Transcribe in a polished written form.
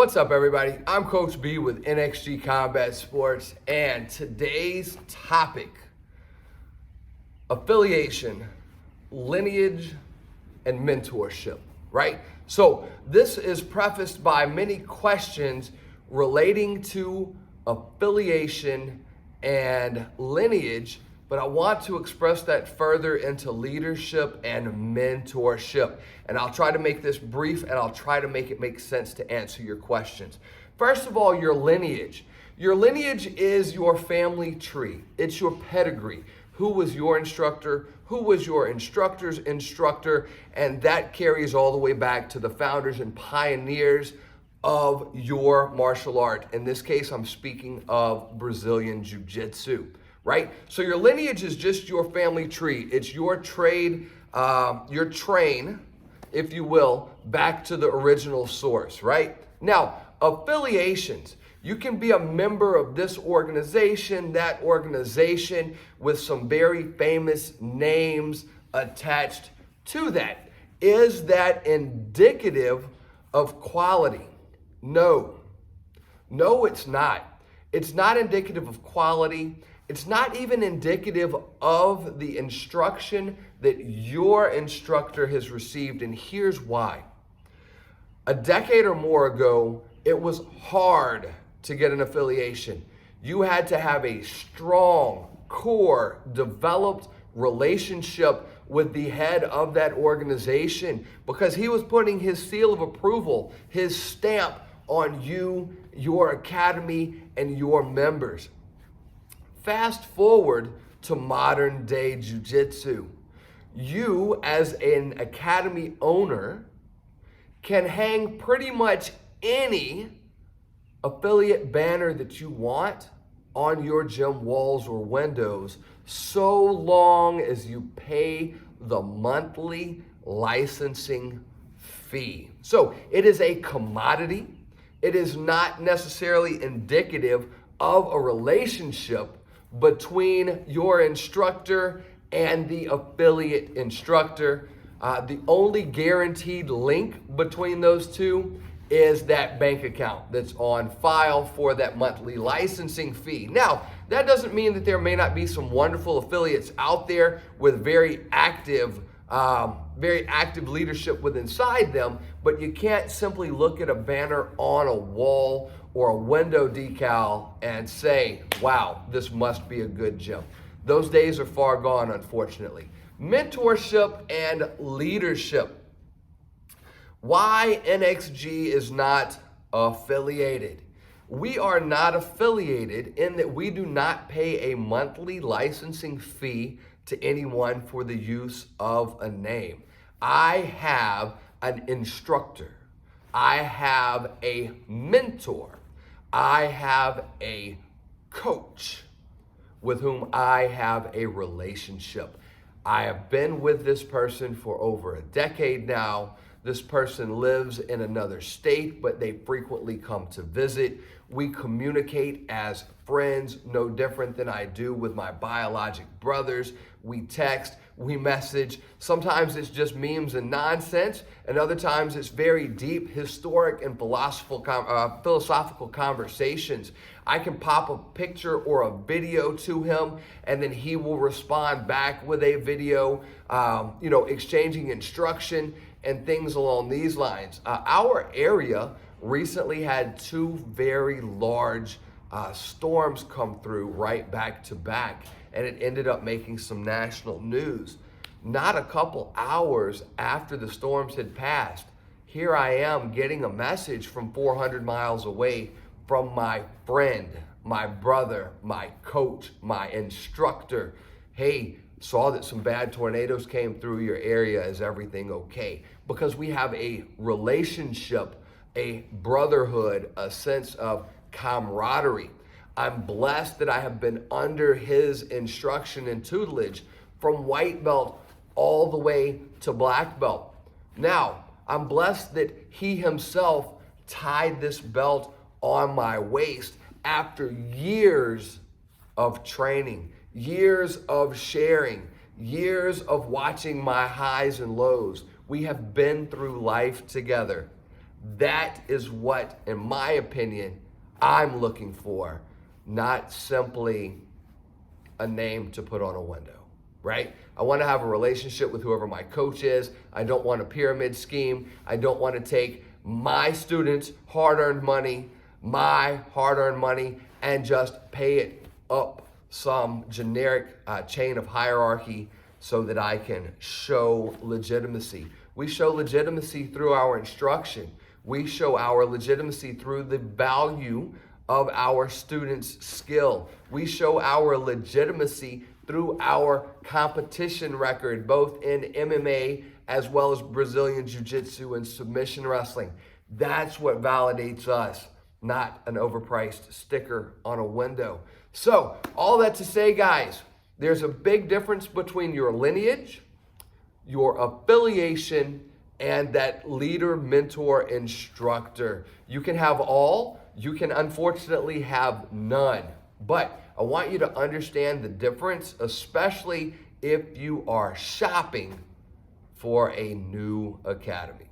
What's up, everybody? I'm Coach B with NXG Combat Sports, and today's topic, affiliation, lineage, and mentorship, right? So this is prefaced by many questions relating to affiliation and lineage, but I want to express that further into leadership and mentorship. And I'll try to make this brief, and I'll try to make it make sense to answer your questions. First of all, your lineage. Your lineage is your family tree. It's your pedigree. Who was your instructor? Who was your instructor's instructor? And that carries all the way back to the founders and pioneers of your martial art. In this case, I'm speaking of Brazilian Jiu-Jitsu. Right? So your lineage is just your family tree. It's your trade, your train, if you will, back to the original source, right? Now, affiliations. You can be a member of this organization, that organization, with some very famous names attached to that. Is that indicative of quality? No. No, it's not. It's not indicative of quality. It's not even indicative of the instruction that your instructor has received, and here's why. A decade or more ago, it was hard to get an affiliation. You had to have a strong, core, developed relationship with the head of that organization because he was putting his seal of approval, his stamp on you, your academy, and your members. Fast forward to modern day jiu-jitsu. You, as an academy owner, can hang pretty much any affiliate banner that you want on your gym walls or windows, so long as you pay the monthly licensing fee. So it is a commodity. It is not necessarily indicative of a relationship between your instructor and the affiliate instructor. The only guaranteed link between those two is that bank account that's on file for that monthly licensing fee. Now, that doesn't mean that there may not be some wonderful affiliates out there with very active leadership with inside them, but you can't simply look at a banner on a wall or a window decal and say, wow, this must be a good gym. Those days are far gone, unfortunately. Mentorship and leadership. Why NXG is not affiliated? We are not affiliated in that we do not pay a monthly licensing fee to anyone for the use of a name. I have an instructor. I have a mentor. I have a coach with whom I have a relationship. I have been with this person for over a decade now. This person lives in another state, but they frequently come to visit. We communicate as friends, no different than I do with my biologic brothers. We text, we message. Sometimes it's just memes and nonsense, and other times it's very deep, historic, and philosophical conversations. I can pop a picture or a video to him, and then he will respond back with a video, exchanging instruction and things along these lines. Our area recently had two very large storms come through right back to back, and it ended up making some national news. Not a couple hours after the storms had passed, here I am getting a message from 400 miles away from my friend, my brother, my coach, my instructor. Hey, saw that some bad tornadoes came through your area. Is everything okay? Because we have a relationship, a brotherhood, a sense of camaraderie. I'm blessed that I have been under his instruction and tutelage from white belt all the way to black belt. Now, I'm blessed that he himself tied this belt on my waist after years of training, years of sharing, years of watching my highs and lows. We have been through life together. That is what, in my opinion, I'm looking for, not simply a name to put on a window, right? I want to have a relationship with whoever my coach is. I don't want a pyramid scheme. I don't want to take my students' hard-earned money, and just pay it up some generic chain of hierarchy so that I can show legitimacy. We show legitimacy through our instruction. We show our legitimacy through the value of our students' skill. We show our legitimacy through our competition record, both in MMA as well as Brazilian Jiu-Jitsu and submission wrestling. That's what validates us, not an overpriced sticker on a window. So, all that to say, guys, there's a big difference between your lineage, your affiliation, and that leader, mentor, instructor. You can have all, you can unfortunately have none. But I want you to understand the difference, especially if you are shopping for a new academy.